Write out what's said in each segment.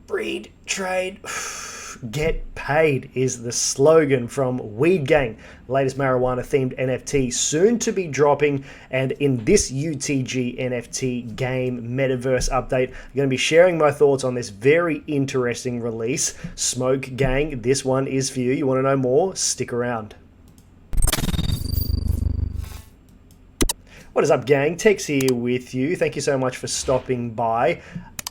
Breed, trade, get paid is the slogan from Weedgang, latest marijuana themed NFT soon to be dropping. And in this UTG NFT game metaverse update, I'm going to be sharing my thoughts on this very interesting release. Smoke Gang, this one is for you. You want to know more? Stick around. What is up, gang? Tex here with you. Thank you so much for stopping by.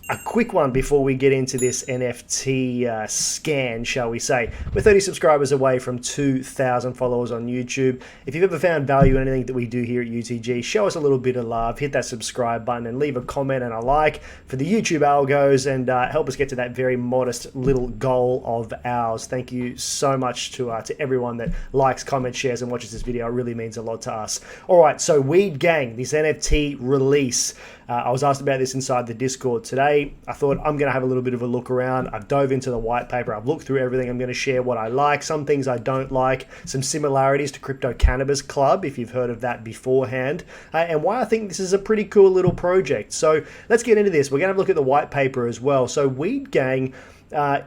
A quick one before we get into this NFT scan, shall we say. We're 30 subscribers away from 2,000 followers on YouTube. If you've ever found value in anything that we do here at UTG, show us a little bit of love, hit that subscribe button and leave a comment and a like for the YouTube algos and help us get to that very modest little goal of ours. Thank you so much to everyone that likes, comments, shares and watches this video. It really means a lot to us. All right, so Weedgang, this NFT release. I was asked about this inside the Discord today. I thought I'm going to have a little bit of a look around. I've dove into the white paper. I've looked through everything. I'm going to share what I like, some things I don't like, some similarities to Crypto Cannabis Club, if you've heard of that beforehand, and why I think this is a pretty cool little project. So let's get into this. We're going to have a look at the white paper as well. So Weedgang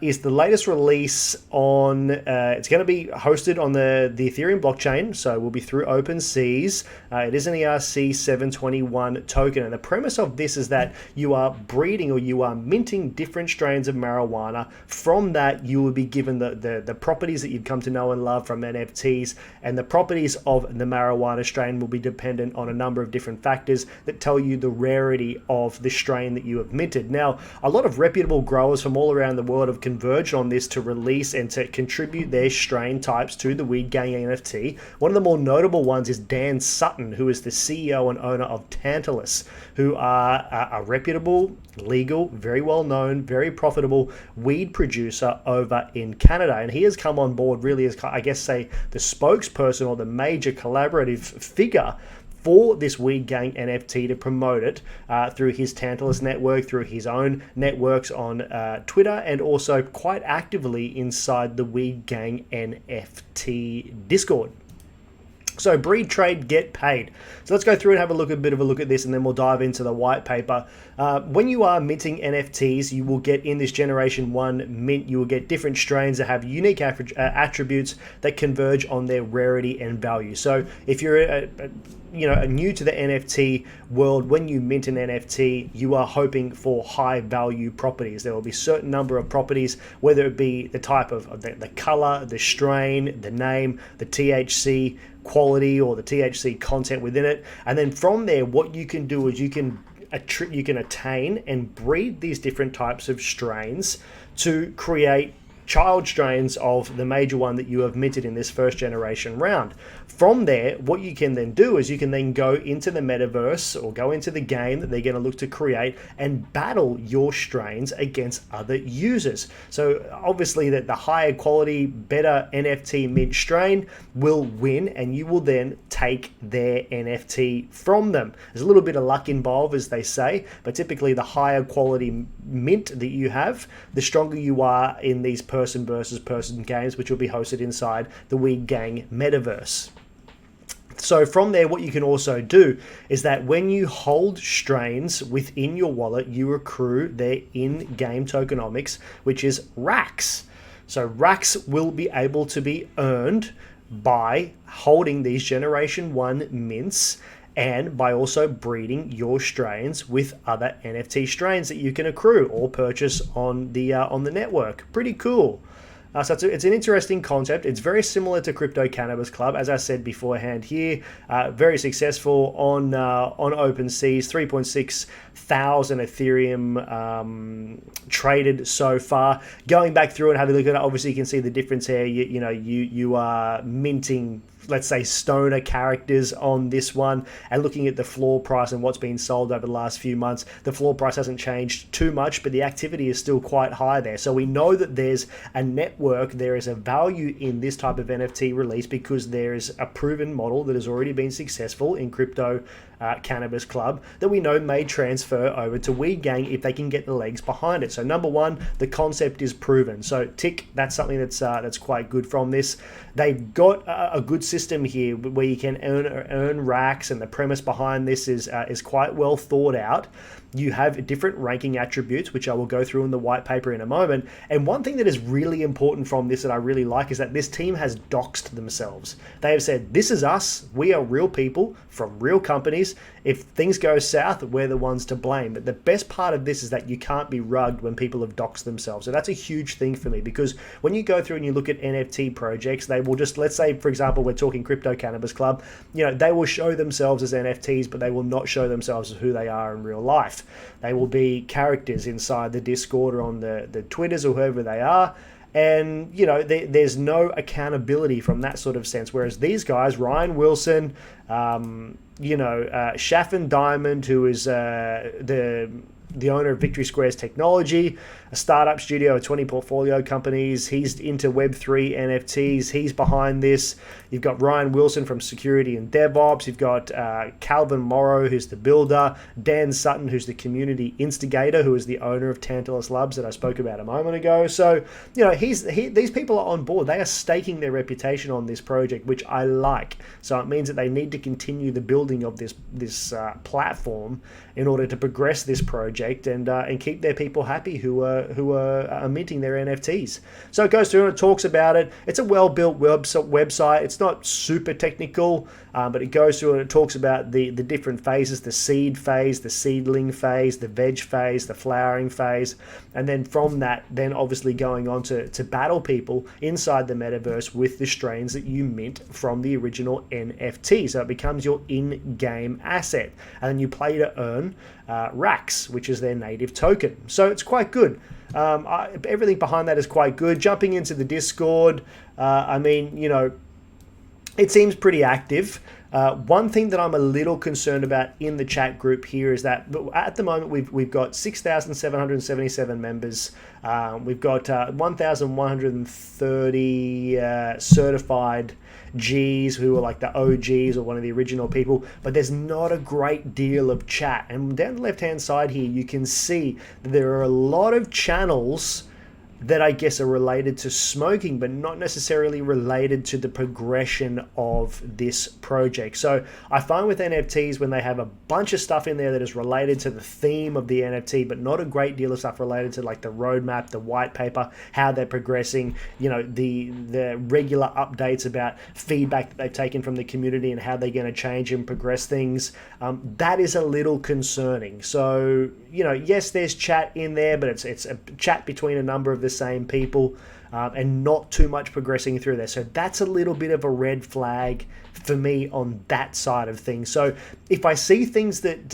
is the latest release on, it's going to be hosted on the Ethereum blockchain, so we'll be through OpenSeas. It is an ERC-721 token, and the premise of this is that you are breeding or you are minting different strains of marijuana. From that, you will be given the properties that you've come to know and love from NFTs, and the properties of the marijuana strain will be dependent on a number of different factors that tell you the rarity of the strain that you have minted. Now, a lot of reputable growers from all around the world have converged on this to release and to contribute their strain types to the Weedgang NFT. One of the more notable ones is Dan Sutton, who is the CEO and owner of Tantalus, who are a reputable, legal, very well known, very profitable weed producer over in Canada. And he has come on board really as, I guess, say, the spokesperson or the major collaborative figure for this Weedgang NFT to promote it through his Tantalus network, through his own networks on Twitter, and also quite actively inside the Weedgang NFT Discord. So breed, trade, get paid. So let's go through and have a bit of a look at this, and then we'll dive into the white paper. When you are minting NFTs, you will get in this Generation 1 mint, you will get different strains that have unique attributes that converge on their rarity and value. So if you're new to the NFT world, when you mint an NFT, you are hoping for high value properties. There will be a certain number of properties, whether it be the type of the color, the strain, the name, the THC quality or the THC content within it. And then from there, what you can do is you can attain and breed these different types of strains to create child strains of the major one that you have minted in this first generation round. From there, what you can then do is you can then go into the metaverse or go into the game that they're going to look to create and battle your strains against other users. So obviously that the higher quality, better NFT mint strain will win, and you will then take their NFT from them. There's a little bit of luck involved, as they say, but typically the higher quality mint that you have, the stronger you are in these person versus person games, which will be hosted inside the Weedgang metaverse. So from there, what you can also do is that when you hold strains within your wallet, you accrue their in-game tokenomics, which is RAKS. So RAKS will be able to be earned by holding these Generation 1 mints and by also breeding your strains with other NFT strains that you can accrue or purchase on the network. Pretty cool. So it's an interesting concept. It's very similar to Crypto Cannabis Club, as I said beforehand here. Very successful on OpenSeas, 3.6 thousand Ethereum traded so far. Going back through and having a look at it, obviously you can see the difference here. You are minting, let's say, stoner characters on this one, and looking at the floor price and what's been sold over the last few months, the floor price hasn't changed too much, but the activity is still quite high there. So we know that there's a network, there is a value in this type of NFT release because there is a proven model that has already been successful in Crypto Cannabis Club that we know may transfer over to Weedgang if they can get the legs behind it. So number one, the concept is proven. So tick, that's something that's quite good from this. They've got a good system here where you can earn RAKS, and the premise behind this is quite well thought out. you have different ranking attributes, which I will go through in the white paper in a moment. And one thing that is really important from this that I really like is that this team has doxed themselves. They have said, this is us. We are real people from real companies. If things go south, we're the ones to blame. But the best part of this is that you can't be rugged when people have doxed themselves. So that's a huge thing for me, because when you go through and you look at NFT projects, they will just, let's say, for example, we're talking Crypto Cannabis Club, they will show themselves as NFTs, but they will not show themselves as who they are in real life. They will be characters inside the Discord or on the Twitters or whoever they are. And, there's no accountability from that sort of sense. Whereas these guys, Ryan Wilson, Shaffin Diamond, who is the owner of Victory Squares Technology, a startup studio of 20 portfolio companies. He's into Web3 NFTs. He's behind this. You've got Ryan Wilson from Security and DevOps. You've got Calvin Morrow, who's the builder. Dan Sutton, who's the community instigator, who is the owner of Tantalus Labs that I spoke about a moment ago. So, these people are on board. They are staking their reputation on this project, which I like. So it means that they need to continue the building of this platform in order to progress this project and keep their people happy who are minting their NFTs. So it goes through and it talks about it. It's a well-built website. It's not super technical, but it goes through and it talks about the different phases: the seed phase, the seedling phase, the veg phase, the flowering phase, and then from that, then obviously going on to battle people inside the metaverse with the strains that you mint from the original NFT. So it becomes your in-game asset, and then you play to earn RAKS, which is their native token. So it's quite good. Everything behind that is quite good. Jumping into the Discord, it seems pretty active. One thing that I'm a little concerned about in the chat group here is that at the moment we've got 6,777 members. We've got 1,130 certified Gs who are like the OGs or one of the original people, but there's not a great deal of chat. And down the left-hand side here, you can see that there are a lot of channels that I guess are related to smoking, but not necessarily related to the progression of this project. So I find with NFTs, when they have a bunch of stuff in there that is related to the theme of the NFT, but not a great deal of stuff related to like the roadmap, the white paper, how they're progressing, the regular updates about feedback that they've taken from the community and how they're going to change and progress things, that is a little concerning. So, yes, there's chat in there, but it's a chat between a number of the same people, and not too much progressing through there. So that's a little bit of a red flag for me on that side of things. So if I see things that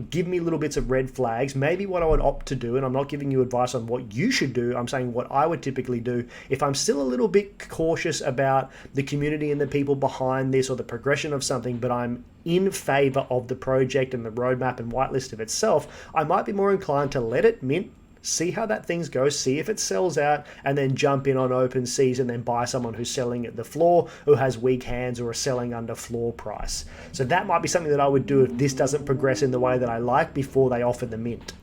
give me little bits of red flags, maybe what I would opt to do, and I'm not giving you advice on what you should do, I'm saying what I would typically do, if I'm still a little bit cautious about the community and the people behind this or the progression of something, but I'm in favor of the project and the roadmap and whitelist of itself, I might be more inclined to let it mint, see how that thing goes, see if it sells out, and then jump in on open seas and then buy someone who's selling at the floor, who has weak hands or are selling under floor price. So that might be something that I would do if this doesn't progress in the way that I like before they offer the mint.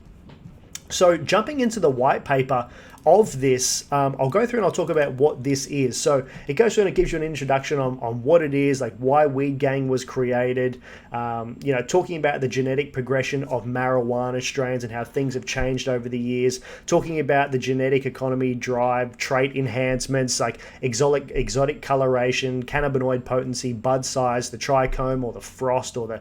So jumping into the white paper of this, I'll go through and I'll talk about what this is. So it goes through and it gives you an introduction on what it is, like why Weedgang was created, talking about the genetic progression of marijuana strains and how things have changed over the years, talking about the genetic economy drive, trait enhancements like exotic coloration, cannabinoid potency, bud size, the trichome or the frost or the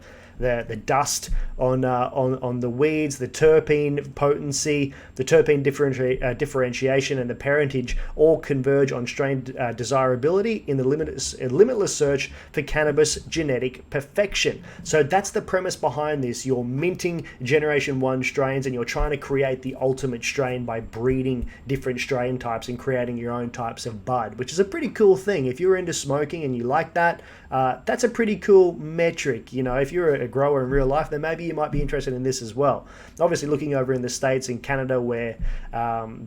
dust on the weeds, the terpene potency, the terpene differentiation, and the parentage all converge on strain desirability in the limitless search for cannabis genetic perfection. So that's the premise behind this. You're minting Generation 1 strains and you're trying to create the ultimate strain by breeding different strain types and creating your own types of bud, which is a pretty cool thing. If you're into smoking and you like that, that's a pretty cool metric. If you're a grower in real life, then maybe you might be interested in this as well. Obviously, looking over in the States and Canada, where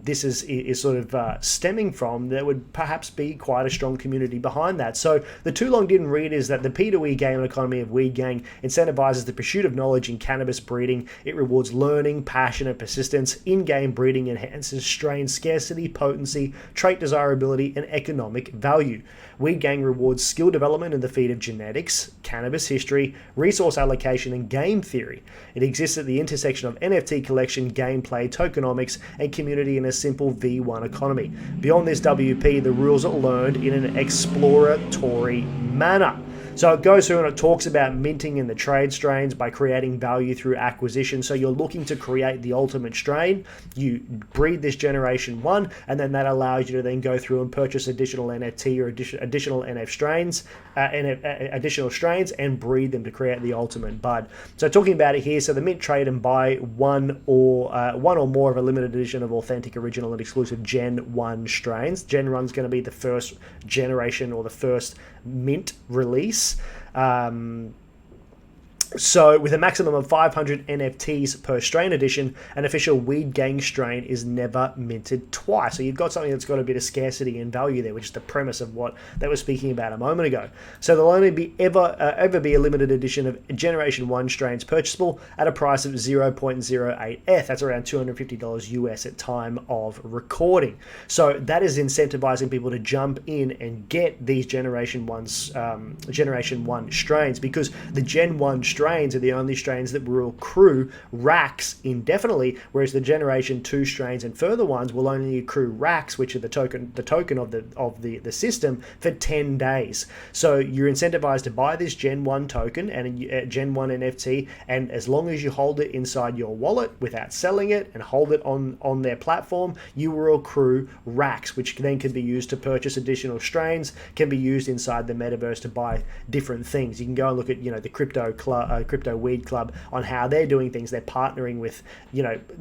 this is sort of stemming from, there would perhaps be quite a strong community behind that. So the too long didn't read is that the P2E game economy of Weedgang incentivizes the pursuit of knowledge in cannabis breeding. It rewards learning, passion, and persistence. In-game breeding enhances strain scarcity, potency, trait desirability, and economic value. Weedgang rewards skill development in the feed of genetics, cannabis history, resource allocation, and game theory. It exists at the intersection of NFT collection, gameplay, tokenomics, and community in a simple V1 economy. Beyond this WP, the rules are learned in an exploratory manner. So it goes through and it talks about minting in the trade strains by creating value through acquisition. So you're looking to create the ultimate strain. You breed this generation 1, and then that allows you to then go through and purchase additional NFT or additional NF strains, additional strains, and breed them to create the ultimate bud. So talking about it here, so the mint, trade, and buy one or more of a limited edition of authentic, original, and exclusive Gen 1 strains. Gen 1 is going to be the first generation or the first mint release. So with a maximum of 500 NFTs per strain edition, an official Weedgang strain is never minted twice. So you've got something that's got a bit of scarcity and value there, which is the premise of what they were speaking about a moment ago. So there'll only be ever be a limited edition of Generation 1 strains purchasable at a price of 0.08 ETH. That's around $250 US at time of recording. So that is incentivizing people to jump in and get these Generation 1 strains, because the Gen 1 strains are the only strains that will accrue RAKS indefinitely, whereas the Generation 2 strains and further ones will only accrue RAKS, which are the token of the system, for 10 days. So you're incentivized to buy this Gen 1 token and a Gen 1 NFT, and as long as you hold it inside your wallet without selling it and hold it on their platform, you will accrue RAKS, which then can be used to purchase additional strains, can be used inside the metaverse to buy different things. You can go and look at, the Crypto Weed Club on how they're doing things. They're partnering with,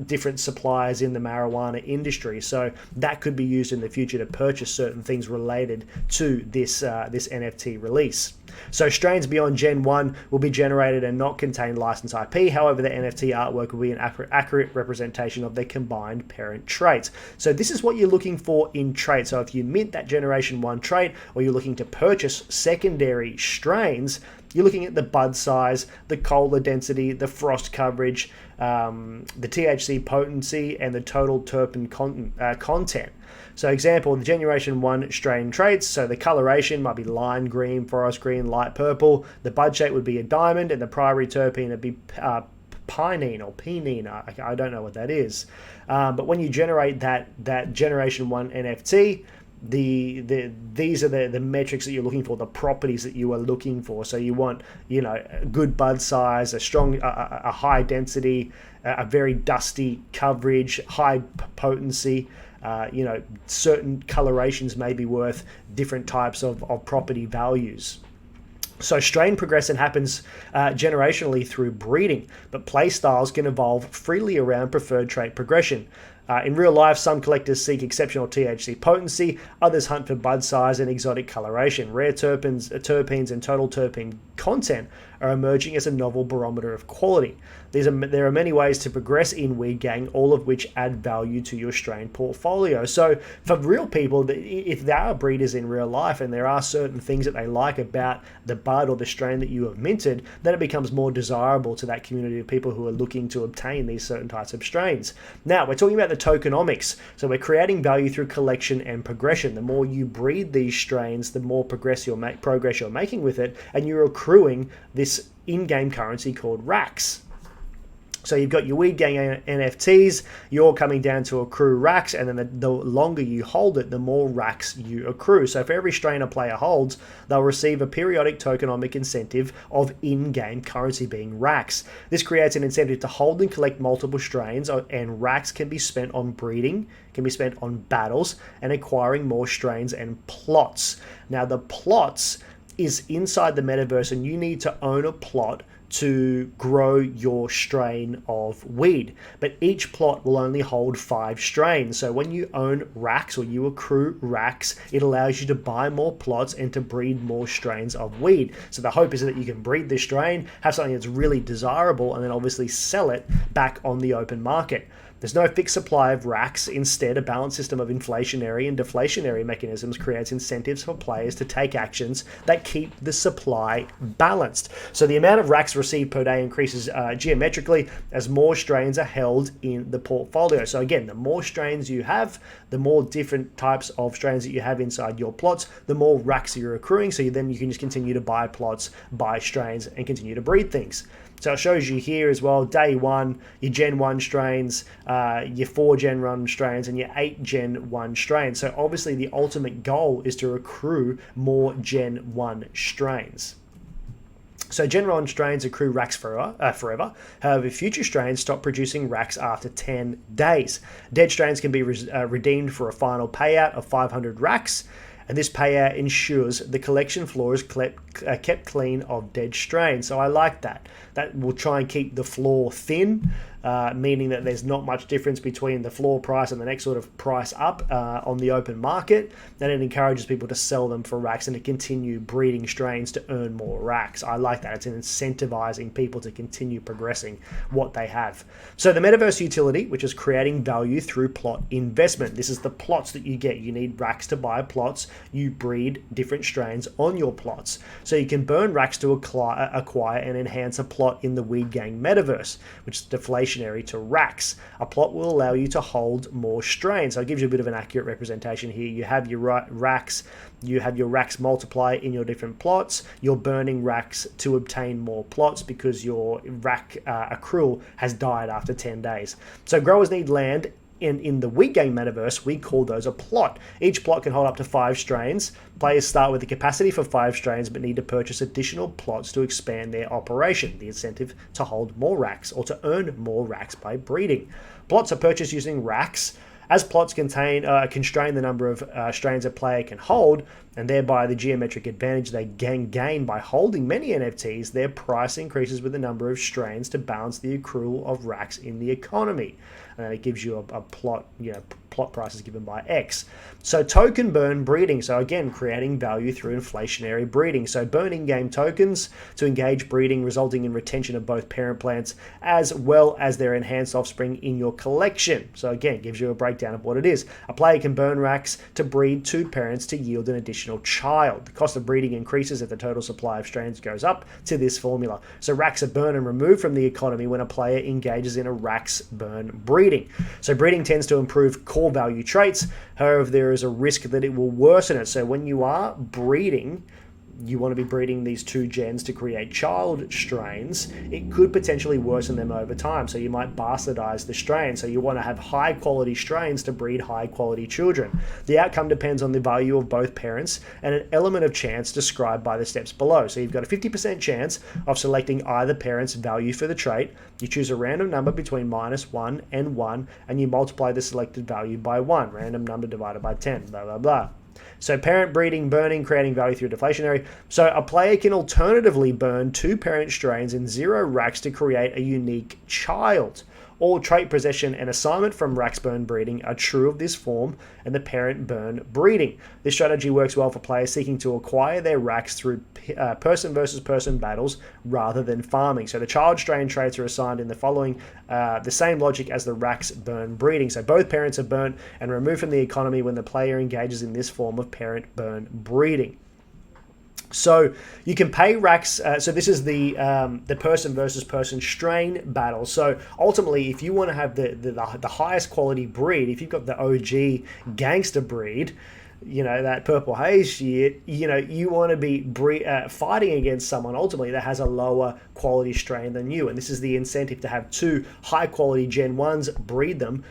different suppliers in the marijuana industry. So that could be used in the future to purchase certain things related to this NFT release. So strains beyond Gen 1 will be generated and not contain licensed IP. However, the NFT artwork will be an accurate representation of their combined parent traits. So this is what you're looking for in traits. So if you mint that Generation 1 trait, or you're looking to purchase secondary strains, you're looking at the bud size, the cola density, the frost coverage, the THC potency, and the total terpene content. So example, the Generation 1 strain traits, so the coloration might be lime green, forest green, light purple. The bud shape would be a diamond, and the primary terpene would be pinene or pinene. I don't know what that is. But when you generate that Generation 1 NFT, these are the metrics that you're looking for, the properties that you are looking for. So you want, a good bud size, a high density, a very dusty coverage, high potency. Certain colorations may be worth different types of property values. So strain progression happens generationally through breeding, but play styles can evolve freely around preferred trait progression. In real life, some collectors seek exceptional THC potency, others hunt for bud size and exotic coloration. Rare terpenes and total terpene content are emerging as a novel barometer of quality. There are many ways to progress in Weedgang, all of which add value to your strain portfolio. So for real people, if there are breeders in real life and there are certain things that they like about the bud or the strain that you have minted, then it becomes more desirable to that community of people who are looking to obtain these certain types of strains. Now, we're talking about the tokenomics. So we're creating value through collection and progression. The more you breed these strains, the more progress you're making with it, and you're accruing this in-game currency called RAKS. So you've got your Weedgang NFTs, you're coming down to accrue RAKS, and then the longer you hold it, the more RAKS you accrue. So for every strain a player holds, they'll receive a periodic tokenomic incentive of in-game currency being RAKS. This creates an incentive to hold and collect multiple strains, and RAKS can be spent on breeding, can be spent on battles, and acquiring more strains and plots. Now the plots is inside the metaverse, and you need to own a plot to grow your strain of weed, but each plot will only hold 5 strains. So when you own RAKS, or you accrue RAKS, it allows you to buy more plots and to breed more strains of weed. So the hope is that you can breed this strain, have something that's really desirable, and then obviously sell it back on the open market. There's no fixed supply of RAKS. Instead, a balanced system of inflationary and deflationary mechanisms creates incentives for players to take actions that keep the supply balanced. So the amount of RAKS received per day increases geometrically as more strains are held in the portfolio. So again, the more strains you have, the more different types of strains that you have inside your plots, the more RAKS you're accruing. So then you can just continue to buy plots, buy strains, and continue to breed things. So it shows you here as well, day 1, your Gen 1 strains, your 4 Gen 1 strains, and your 8 Gen 1 strains. So obviously the ultimate goal is to accrue more Gen 1 strains. So Gen 1 strains accrue RAKS forever. However, future strains stop producing RAKS after 10 days. Dead strains can be redeemed for a final payout of 500 RAKS. And this payout ensures the collection floor is kept clean of dead strains. So I like that. That will try and keep the floor thin, meaning that there's not much difference between the floor price and the next sort of price up on the open market. And it encourages people to sell them for RAKS and to continue breeding strains to earn more RAKS. I like that. It's incentivizing people to continue progressing what they have. So the metaverse utility, which is creating value through plot investment. This is the plots that you get. You need RAKS to buy plots. You breed different strains on your plots. So you can burn RAKS to acquire and enhance a plot in the Weedgang metaverse, which is deflationary to RAKS. A plot will allow you to hold more strains. So it gives you a bit of an accurate representation here. You have your RAKS, you have your RAKS multiplier in your different plots. You're burning RAKS to obtain more plots because your RAK accrual has died after 10 days. So growers need land. In the Weedgang metaverse, we call those a plot. Each plot can hold up to 5 strains. Players start with the capacity for 5 strains but need to purchase additional plots to expand their operation. The incentive to hold more RAKS or to earn more RAKS by breeding. Plots are purchased using RAKS. As plots constrain the number of strains a player can hold, and thereby the geometric advantage they gain by holding many NFTs, their price increases with the number of strains to balance the accrual of RAKS in the economy. And it gives you a plot, plot prices given by X. So token burn breeding. So again, creating value through inflationary breeding. So burning game tokens to engage breeding, resulting in retention of both parent plants as well as their enhanced offspring in your collection. So again, gives you a breakdown of what it is. A player can burn RAKS to breed 2 parents to yield an additional child. The cost of breeding increases if the total supply of strains goes up to this formula. So RAKS are burned and removed from the economy when a player engages in a RAKS burn breeding. So breeding tends to improve core value traits. However, there is a risk that it will worsen it. So when you are breeding, you want to be breeding these 2 gens to create child strains. It could potentially worsen them over time. So you might bastardize the strain. So you want to have high quality strains to breed high quality children. The outcome depends on the value of both parents and an element of chance described by the steps below. So you've got a 50% chance of selecting either parent's value for the trait. You choose a random number between -1 and 1, and you multiply the selected value by 1. Random number divided by 10, blah, blah, blah. So parent breeding, burning, creating value through deflationary. So a player can alternatively burn 2 parent strains in 0 RAKS to create a unique child. All trait possession and assignment from RAKS burn breeding are true of this form and the parent burn breeding. This strategy works well for players seeking to acquire their RAKS through person versus person battles rather than farming. So the child strain traits are assigned in the following, the same logic as the RAKS burn breeding. So both parents are burnt and removed from the economy when the player engages in this form of parent burn breeding. So you can pay RAKS. So this is the person versus person strain battle. So ultimately, if you want to have the highest quality breed, if you've got the OG gangster breed, that purple haze shit, you want to be fighting against someone ultimately that has a lower quality strain than you. And this is the incentive to have 2 high quality Gen 1s, breed them,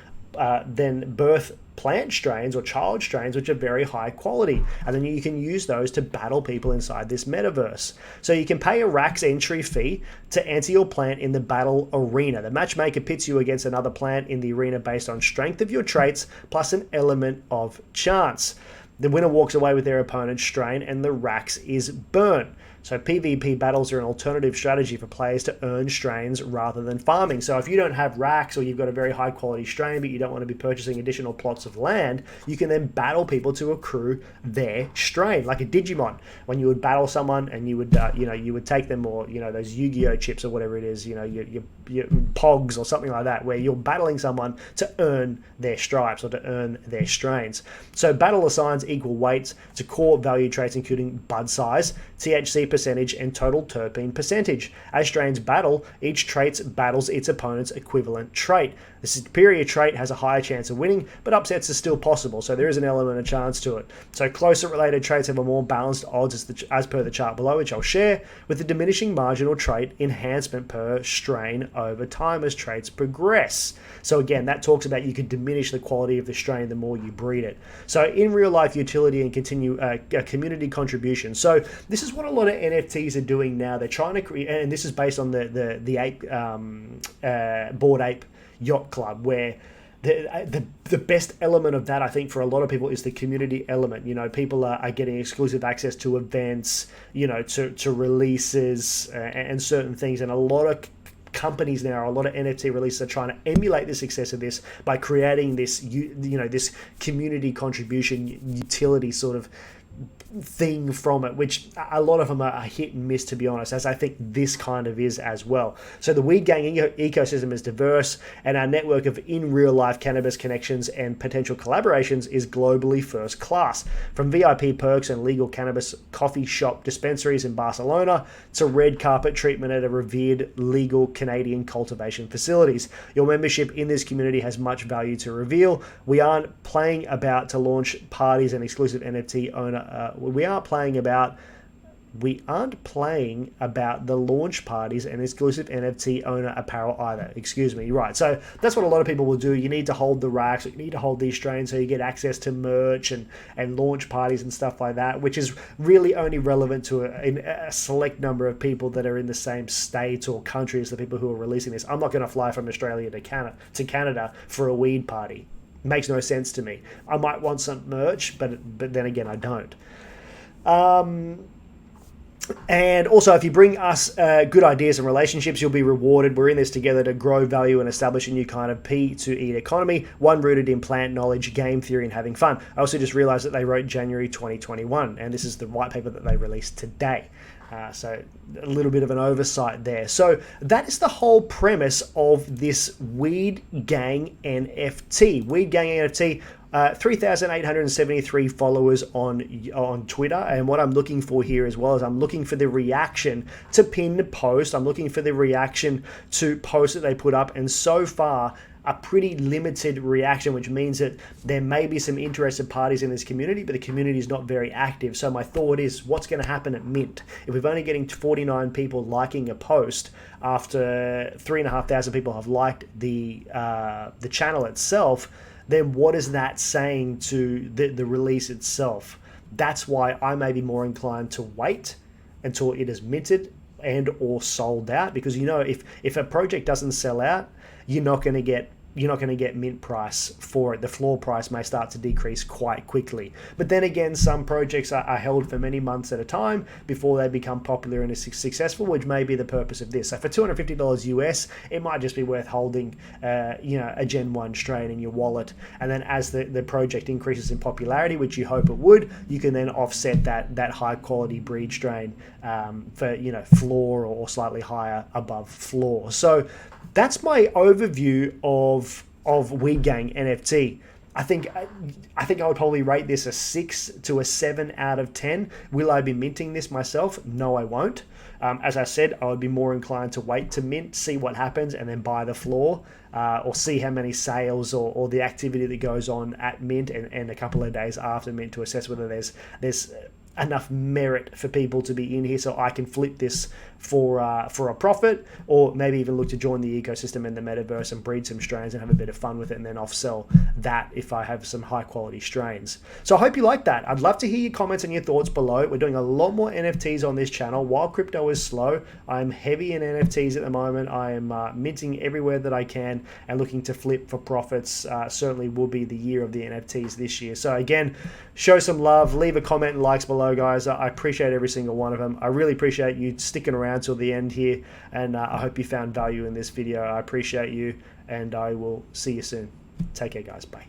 then birth plant strains or child strains which are very high quality, and then you can use those to battle people inside this metaverse. So you can pay a RAKS entry fee to enter your plant in the battle arena. The matchmaker pits you against another plant in the arena based on strength of your traits plus an element of chance. The winner walks away with their opponent's strain and the RAKS is burnt. So PvP battles are an alternative strategy for players to earn strains rather than farming. So if you don't have RAKS, or you've got a very high quality strain but you don't want to be purchasing additional plots of land, you can then battle people to accrue their strain, like a Digimon. When you would battle someone and you would you would take them, or those Yu-Gi-Oh chips or whatever it is, your Pogs or something like that, where you're battling someone to earn their stripes or to earn their strains. So battle assigns equal weights to core value traits including bud size, THC percentage, and total terpene percentage. As strains battle, each trait battles its opponent's equivalent trait. The superior trait has a higher chance of winning, but upsets are still possible, so there is an element of chance to it. So closer related traits have a more balanced odds as per the chart below, which I'll share, with the diminishing marginal trait enhancement per strain over time as traits progress. So again, that talks about you could diminish the quality of the strain the more you breed it. So in real life utility and community contribution. So this is what a lot of NFTs are doing now. They're trying to create, and this is based on the ape Bored Ape Yacht Club, where the best element of that, I think, for a lot of people is the community element. People are getting exclusive access to events, to releases and certain things, and a lot of companies now, a lot of NFT releases are trying to emulate the success of this by creating this this community contribution utility sort of thing from it, which a lot of them are hit and miss, to be honest, as I think this kind of is as well. So the Weedgang ecosystem is diverse, and our network of in real life cannabis connections and potential collaborations is globally first class. From VIP perks and legal cannabis coffee shop dispensaries in Barcelona to red carpet treatment at a revered legal Canadian cultivation facilities. Your membership in this community has much value to reveal. We aren't playing about to launch parties and exclusive NFT owner. We aren't playing about the launch parties and exclusive NFT owner apparel either. Excuse me. Right. So that's what a lot of people will do. You need to hold the RAKS. You need to hold these strains so you get access to merch and launch parties and stuff like that, which is really only relevant to a select number of people that are in the same state or country as the people who are releasing this. I'm not going to fly from Australia to Canada for a weed party. Makes no sense to me. I might want some merch, but then again, I don't. And also, if you bring us good ideas and relationships, you'll be rewarded. We're in this together to grow value and establish a new kind of P2E economy, one rooted in plant knowledge, game theory, and having fun. I also just realized that they wrote January 2021, and this is the white paper that they released today. So a little bit of an oversight there. So that is the whole premise of this Weedgang NFT. Weedgang NFT, 3,873 followers on Twitter. And what I'm looking for here as well is I'm looking for the reaction to pinned post. I'm looking for the reaction to posts that they put up. And so far, a pretty limited reaction, which means that there may be some interested parties in this community, but the community is not very active. So my thought is, what's going to happen at Mint? If we're only getting 49 people liking a post after 3,500 people have liked the channel itself, then what is that saying to the release itself? That's why I may be more inclined to wait until it is minted and or sold out, because if a project doesn't sell out, you're not going to get mint price for it. The floor price may start to decrease quite quickly. But then again, some projects are held for many months at a time before they become popular and successful, which may be the purpose of this. So for $250 US, it might just be worth holding a Gen 1 strain in your wallet. And then as the project increases in popularity, which you hope it would, you can then offset that high quality breed strain for floor or slightly higher above floor. So that's my overview of Weedgang NFT. I think I would probably rate this a 6 to a 7 out of 10. Will I be minting this myself? No, I won't. As I said, I would be more inclined to wait to mint, see what happens, and then buy the floor, or see how many sales or the activity that goes on at mint and a couple of days after mint to assess whether there's enough merit for people to be in here so I can flip this for a profit, or maybe even look to join the ecosystem in the metaverse and breed some strains and have a bit of fun with it, and then offsell that if I have some high quality strains. So I hope you like that. I'd love to hear your comments and your thoughts below. We're doing a lot more NFTs on this channel while crypto is slow. I'm heavy in NFTs at the moment. I am minting everywhere that I can and looking to flip for profits. Certainly will be the year of the NFTs this year. So again, show some love, leave a comment and likes below, guys. I appreciate every single one of them. I really appreciate you sticking around till the end here, and I hope you found value in this video. I appreciate you, and I will see you soon. Take care, guys. Bye.